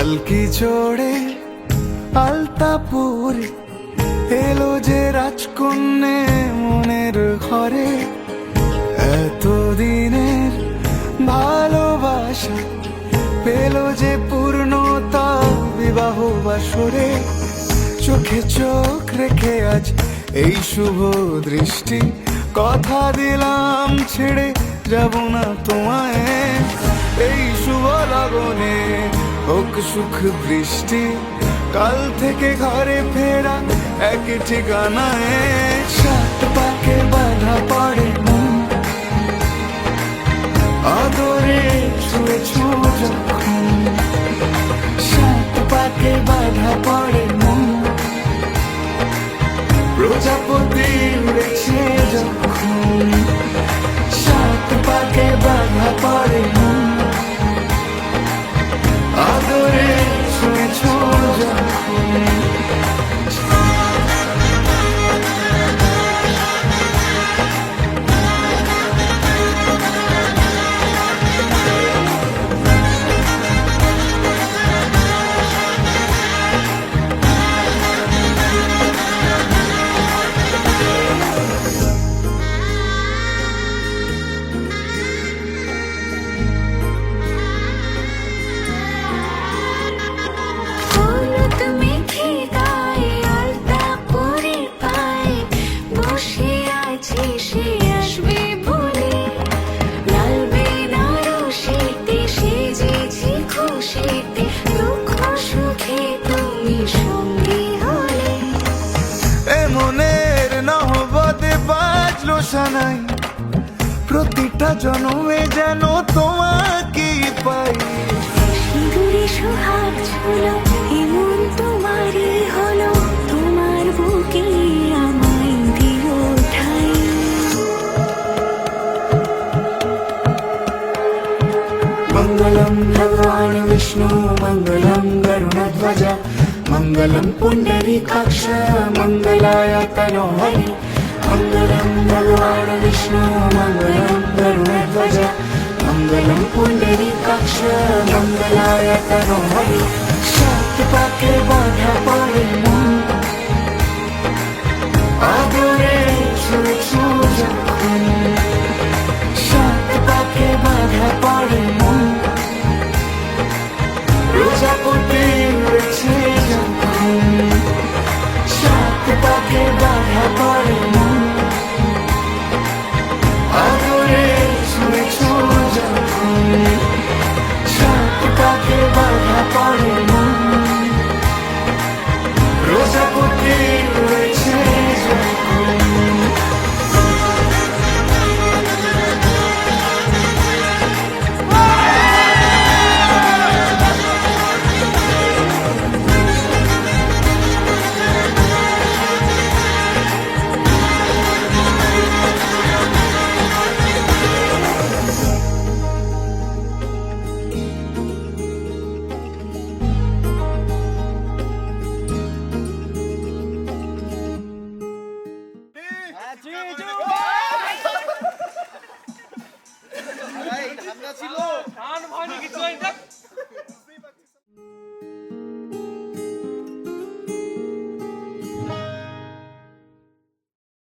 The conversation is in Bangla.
পালকি চড়ে আলতাপুরে এলো যে রাজকন্যে মনের ঘরে। এতদিনের ভালোবাসা পেল যে পূর্ণতা বিবাহ বাসরে। চোখে চোখ রেখে আজ এই শুভ দৃষ্টি, কথা দিলাম ছেড়ে যাব না তোমায়। এই শুভ লগনে হোক সুখ বৃষ্টি, কাল থেকে ঘরে ফেরা এক ঠিকানায়। সাত পাকে বাধা পড়ে মন, আদরে ছুঁয়েছ যখন। সাত পাকে বাধা পড়ে মন, প্রজাপতি উড়েছে যখন। সাত পাকে বাধা পড়ে মন, আদরে ছুঁয়েছ যখন। সানাই প্রতিটা জন্মে যেন তোমাকেই পাই। সিঁদুরে সোহাগ ঝুলো এমন তোমারই হলো, তোমার বুকে আমায় দিও ঠাই। মঙ্গলম ভগবান বিষ্ণু মঙ্গলম গরুড়ধ্বজ, মঙ্গলম পুণ্ডরীকাক্ষ মঙ্গলায় তনোহরি। মঙ্গলম ভগবান বিষ্ণু মঙ্গলম গরুড়ধ্বজ, মঙ্গলম পুণ্ডরীকাক্ষ মঙ্গলায় তনোহরি। সাত পাকে বাধা পড়ে মন, আদরে ছুঁয়েছ যখন।